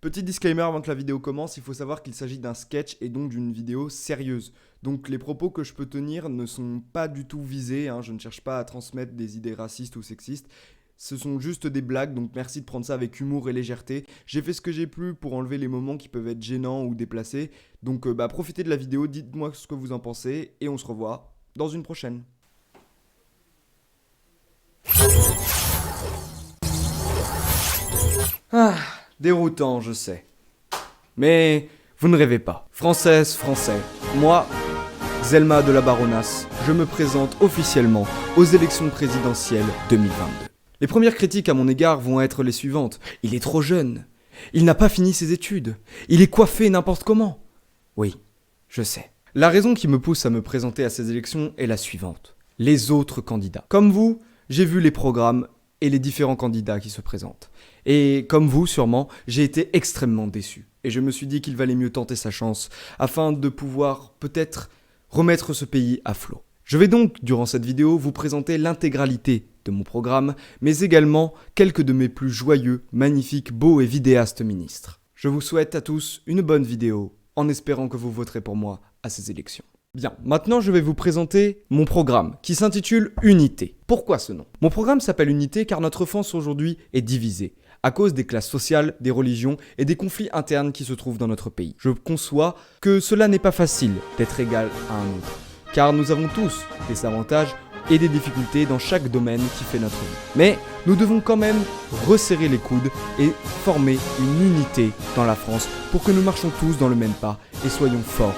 Petit disclaimer avant que la vidéo commence, il faut savoir qu'il s'agit d'un sketch et donc d'une vidéo sérieuse. Donc les propos que je peux tenir ne sont pas du tout visés, je ne cherche pas à transmettre des idées racistes ou sexistes. Ce sont juste des blagues, donc merci de prendre ça avec humour et légèreté. J'ai fait ce que j'ai pu pour enlever les moments qui peuvent être gênants ou déplacés. Donc profitez de la vidéo, dites-moi ce que vous en pensez et on se revoit dans une prochaine. Déroutant, je sais. Mais vous ne rêvez pas. Françaises, Français, moi, Zelma de la Baronnasse, je me présente officiellement aux élections présidentielles 2022. Les premières critiques à mon égard vont être les suivantes. Il est trop jeune. Il n'a pas fini ses études. Il est coiffé n'importe comment. Oui, je sais. La raison qui me pousse à me présenter à ces élections est la suivante. Les autres candidats. Comme vous, j'ai vu les programmes et les différents candidats qui se présentent. Et comme vous, sûrement, j'ai été extrêmement déçu. Et je me suis dit qu'il valait mieux tenter sa chance afin de pouvoir peut-être remettre ce pays à flot. Je vais donc, durant cette vidéo, vous présenter l'intégralité de mon programme, mais également quelques de mes plus joyeux, magnifiques, beaux et vidéastes ministres. Je vous souhaite à tous une bonne vidéo, en espérant que vous voterez pour moi à ces élections. Bien, maintenant je vais vous présenter mon programme, qui s'intitule Unité. Pourquoi ce nom ? Mon programme s'appelle Unité car notre France aujourd'hui est divisée, à cause des classes sociales, des religions et des conflits internes qui se trouvent dans notre pays. Je conçois que cela n'est pas facile d'être égal à un autre, car nous avons tous des avantages et des difficultés dans chaque domaine qui fait notre vie. Mais nous devons quand même resserrer les coudes et former une unité dans la France pour que nous marchions tous dans le même pas et soyons forts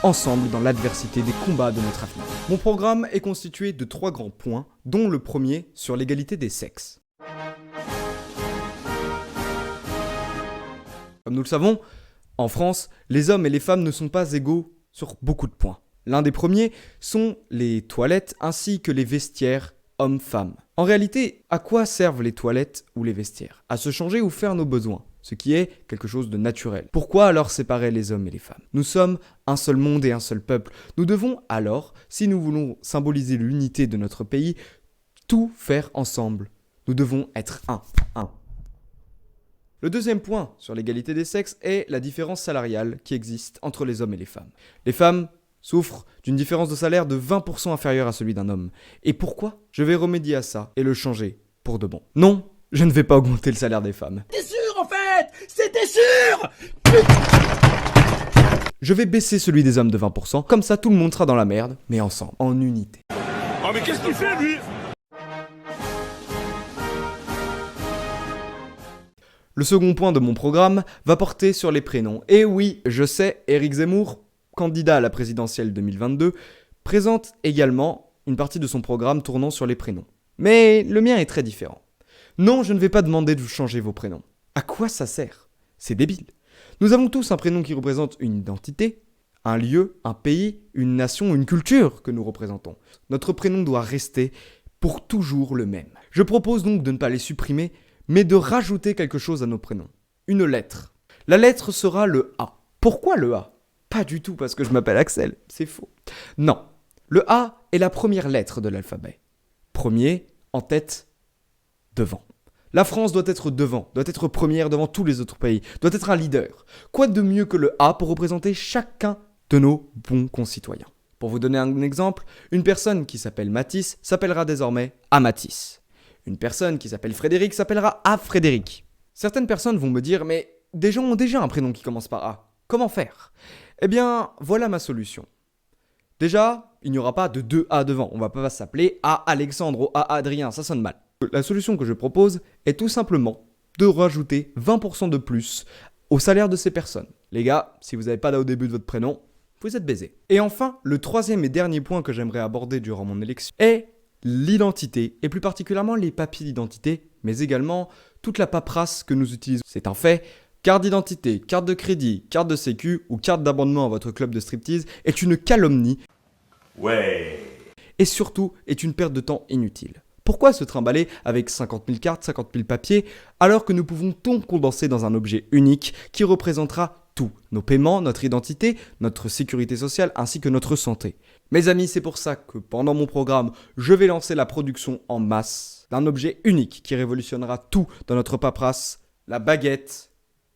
ensemble dans l'adversité des combats de notre avenir. Mon programme est constitué de 3 grands points, dont le premier sur l'égalité des sexes. Comme nous le savons, en France, les hommes et les femmes ne sont pas égaux sur beaucoup de points. L'un des premiers sont les toilettes ainsi que les vestiaires hommes-femmes. En réalité, à quoi servent les toilettes ou les vestiaires ? À se changer ou faire nos besoins, ce qui est quelque chose de naturel. Pourquoi alors séparer les hommes et les femmes ? Nous sommes un seul monde et un seul peuple. Nous devons alors, si nous voulons symboliser l'unité de notre pays, tout faire ensemble. Nous devons être un. Le deuxième point sur l'égalité des sexes est la différence salariale qui existe entre les hommes et les femmes. Les femmes souffrent d'une différence de salaire de 20% inférieure à celui d'un homme. Et pourquoi ? Je vais remédier à ça et le changer pour de bon. Non, je ne vais pas augmenter le salaire des femmes. T'es sûr en fait ? C'était sûr ? Je vais baisser celui des hommes de 20%, comme ça tout le monde sera dans la merde, mais ensemble, en unité. Oh mais qu'est-ce qu'il fait lui ? Le second point de mon programme va porter sur les prénoms. Et oui, je sais, Éric Zemmour, candidat à la présidentielle 2022, présente également une partie de son programme tournant sur les prénoms. Mais le mien est très différent. Non, je ne vais pas demander de vous changer vos prénoms. À quoi ça sert ? C'est débile. Nous avons tous un prénom qui représente une identité, un lieu, un pays, une nation, une culture que nous représentons. Notre prénom doit rester pour toujours le même. Je propose donc de ne pas les supprimer, mais de rajouter quelque chose à nos prénoms. Une lettre. La lettre sera le A. Pourquoi le A ? Pas du tout parce que je m'appelle Axel, c'est faux. Non, le A est la première lettre de l'alphabet. Premier, en tête, devant. La France doit être devant, doit être première devant tous les autres pays, doit être un leader. Quoi de mieux que le A pour représenter chacun de nos bons concitoyens ? Pour vous donner un exemple, une personne qui s'appelle Mathis s'appellera désormais Amathis. Une personne qui s'appelle Frédéric s'appellera A Frédéric. Certaines personnes vont me dire, mais des gens ont déjà un prénom qui commence par A. Comment faire ? Eh bien, voilà ma solution. Déjà, il n'y aura pas de 2 A devant. On ne va pas s'appeler A Alexandre ou A Adrien, ça sonne mal. La solution que je propose est tout simplement de rajouter 20% de plus au salaire de ces personnes. Les gars, si vous n'avez pas d'A au début de votre prénom, vous êtes baisés. Et enfin, le troisième et dernier point que j'aimerais aborder durant mon élection est l'identité, et plus particulièrement les papiers d'identité, mais également toute la paperasse que nous utilisons. C'est un fait. Carte d'identité, carte de crédit, carte de sécu ou carte d'abonnement à votre club de striptease est une calomnie. Ouais. Et surtout est une perte de temps inutile. Pourquoi se trimballer avec 50 000 cartes, 50 000 papiers, alors que nous pouvons tout condenser dans un objet unique qui représentera tout, nos paiements, notre identité, notre sécurité sociale ainsi que notre santé. Mes amis, c'est pour ça que pendant mon programme, je vais lancer la production en masse d'un objet unique qui révolutionnera tout dans notre paperasse, la baguette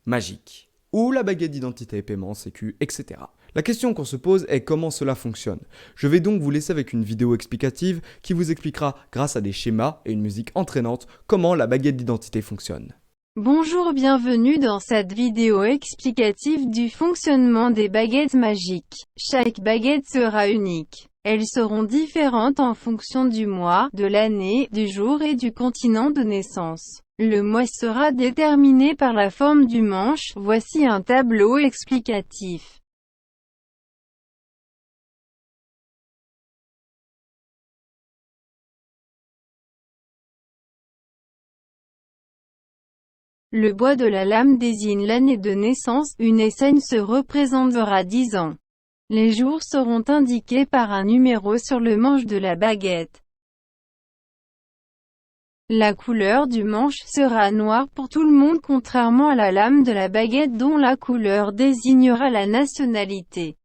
magique, ou la baguette d'identité, paiement, sécu, etc. La question qu'on se pose est comment cela fonctionne. Je vais donc vous laisser avec une vidéo explicative qui vous expliquera, grâce à des schémas et une musique entraînante, comment la baguette d'identité fonctionne. Bonjour, bienvenue dans cette vidéo explicative du fonctionnement des baguettes magiques. Chaque baguette sera unique. Elles seront différentes en fonction du mois, de l'année, du jour et du continent de naissance. Le mois sera déterminé par la forme du manche. Voici un tableau explicatif. Le bois de la lame désigne l'année de naissance. Une essaime se représentera 10 ans. Les jours seront indiqués par un numéro sur le manche de la baguette. La couleur du manche sera noire pour tout le monde, contrairement à la lame de la baguette dont la couleur désignera la nationalité.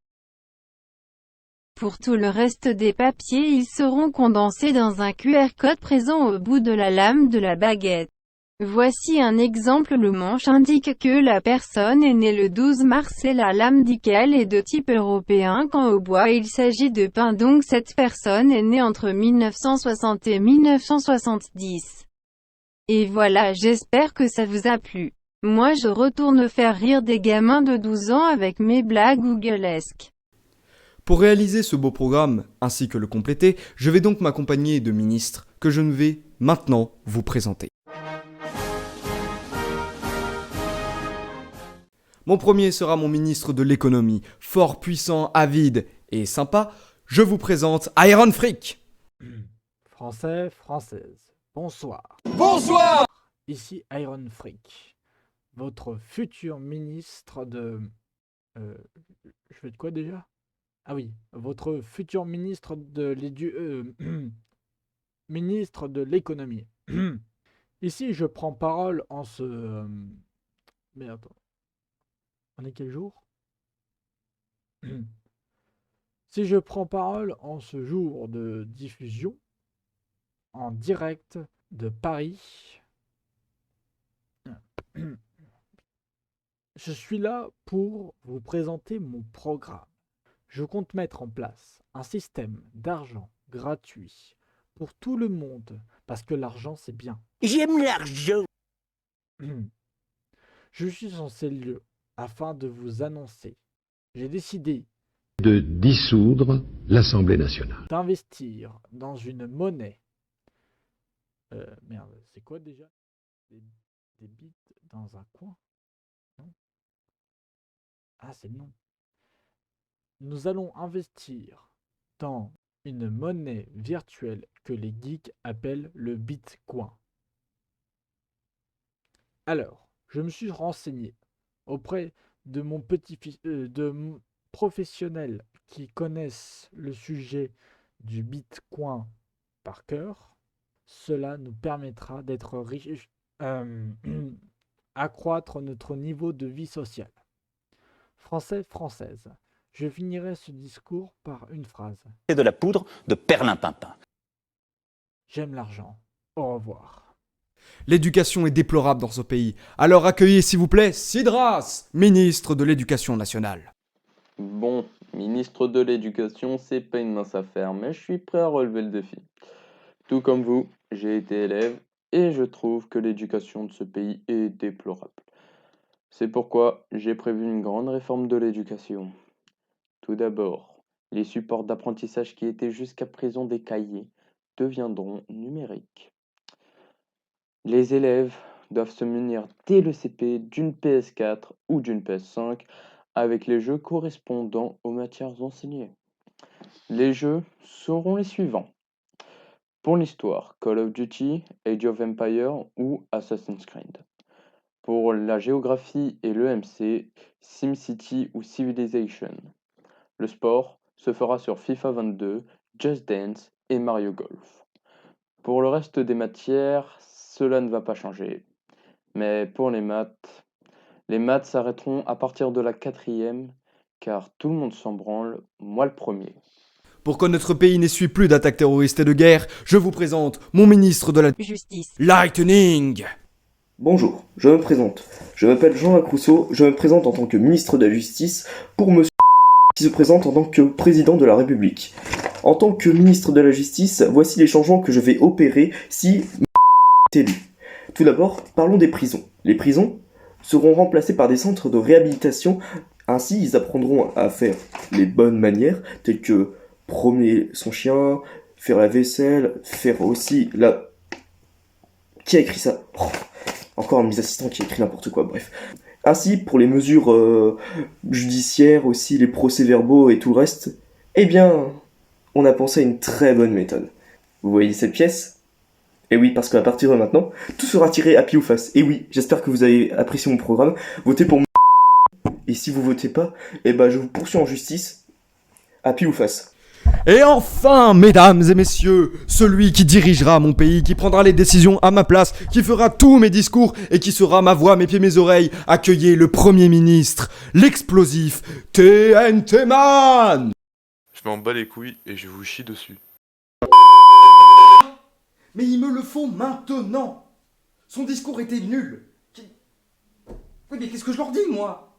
Pour tout le reste des papiers, ils seront condensés dans un QR code présent au bout de la lame de la baguette. Voici un exemple. Le manche indique que la personne est née le 12 mars et la lame dit qu'elle est de type européen. Quand au bois il s'agit de pain, donc cette personne est née entre 1960 et 1970. Et voilà, j'espère que ça vous a plu. Moi je retourne faire rire des gamins de 12 ans avec mes blagues googlesques. Pour réaliser ce beau programme, ainsi que le compléter, je vais donc m'accompagner de ministres que je ne vais maintenant vous présenter. Mon premier sera mon ministre de l'économie, fort puissant, avide et sympa. Je vous présente Iron Freak. Français, française, bonsoir. Bonsoir. Ici Iron Freak, votre futur ministre de... je fais de quoi déjà? Ah oui, votre futur ministre de ministre de l'économie. Ici, je prends parole en ce... Mais attends, on est quel jour? Si je prends parole en ce jour de diffusion, en direct de Paris, je suis là pour vous présenter mon programme. Je compte mettre en place un système d'argent gratuit pour tout le monde, parce que l'argent c'est bien. J'aime l'argent. Je suis en ces lieux afin de vous annoncer. J'ai décidé de dissoudre l'Assemblée nationale. d'investir dans une monnaie. Merde, c'est quoi déjà? Des bits dans un coin? Non? Ah, c'est le nom. Nous allons investir dans une monnaie virtuelle que les geeks appellent le Bitcoin. Alors, je me suis renseigné auprès de mon petit-fils, professionnels qui connaissent le sujet du Bitcoin par cœur. Cela nous permettra d'être riches, accroître notre niveau de vie sociale. Français, française, je finirai ce discours par une phrase. C'est de la poudre de perlimpinpin. J'aime l'argent. Au revoir. L'éducation est déplorable dans ce pays. Alors accueillez s'il vous plaît Sidras, ministre de l'Éducation nationale. Bon, ministre de l'Éducation, c'est pas une mince affaire, mais je suis prêt à relever le défi. Tout comme vous, j'ai été élève et je trouve que l'éducation de ce pays est déplorable. C'est pourquoi j'ai prévu une grande réforme de l'éducation. Tout d'abord, les supports d'apprentissage qui étaient jusqu'à présent des cahiers deviendront numériques. Les élèves doivent se munir dès le CP d'une PS4 ou d'une PS5 avec les jeux correspondant aux matières enseignées. Les jeux seront les suivants. Pour l'histoire, Call of Duty, Age of Empires ou Assassin's Creed. Pour la géographie et l'EMC, SimCity ou Civilization. Le sport se fera sur FIFA 22, Just Dance et Mario Golf. Pour le reste des matières, cela ne va pas changer. Mais pour les maths s'arrêteront à partir de la 4e, car tout le monde s'en branle, moi le premier. Pour que notre pays n'essuie plus d'attaques terroristes et de guerre, je vous présente mon ministre de la Justice. Lightning. Bonjour, je me présente. Je m'appelle Jean-Jacques Rousseau, je me présente en tant que ministre de la Justice pour monsieur qui se présente en tant que président de la République. En tant que ministre de la Justice, voici les changements que je vais opérer si est élu. Tout d'abord, parlons des prisons. Les prisons seront remplacées par des centres de réhabilitation, ainsi ils apprendront à faire les bonnes manières, telles que promener son chien, faire la vaisselle, faire aussi la... Qui a écrit ça ? Oh, encore un de mes assistants qui a écrit n'importe quoi, bref. Ainsi, pour les mesures judiciaires, aussi les procès-verbaux et tout le reste, eh bien, on a pensé à une très bonne méthode. Vous voyez cette pièce ? Et oui, parce qu'à partir de maintenant, tout sera tiré à pile ou face. Et oui, j'espère que vous avez apprécié mon programme. Votez pour moi. Et si vous votez pas, eh ben je vous poursuis en justice, à pile ou face. Et enfin, mesdames et messieurs, celui qui dirigera mon pays, qui prendra les décisions à ma place, qui fera tous mes discours et qui sera ma voix, mes pieds, mes oreilles, accueillez le Premier ministre, l'explosif TNT Man. Je m'en bats les couilles et je vous chie dessus. Mais il me le faut maintenant. Son discours était nul. Oui, mais qu'est-ce que je leur dis, moi ?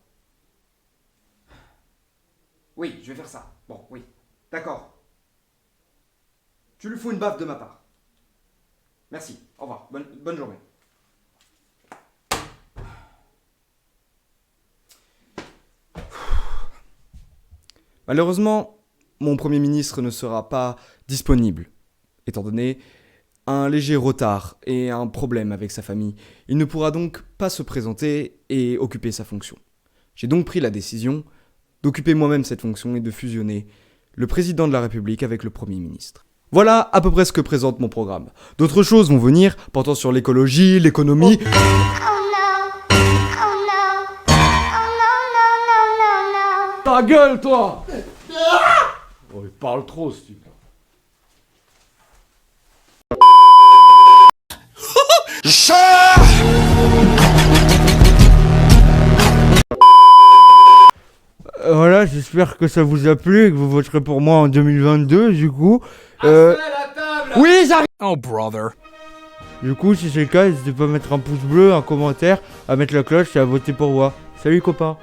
Oui, je vais faire ça. Bon, oui. D'accord. Tu lui fous une baffe de ma part. Merci. Au revoir. Bonne journée. Malheureusement, mon Premier ministre ne sera pas disponible, étant donné un léger retard et un problème avec sa famille. Il ne pourra donc pas se présenter et occuper sa fonction. J'ai donc pris la décision d'occuper moi-même cette fonction et de fusionner le président de la République avec le Premier ministre. Voilà à peu près ce que présente mon programme. D'autres choses vont venir, portant sur l'écologie, l'économie... Ta gueule, toi! Oh, il parle trop, ce type. Voilà, j'espère que ça vous a plu et que vous voterez pour moi en 2022, du coup. Oui, j'arrive. Oh, brother. Du coup, si c'est le cas, n'hésitez pas à mettre un pouce bleu, un commentaire, à mettre la cloche et à voter pour moi. Salut, copains.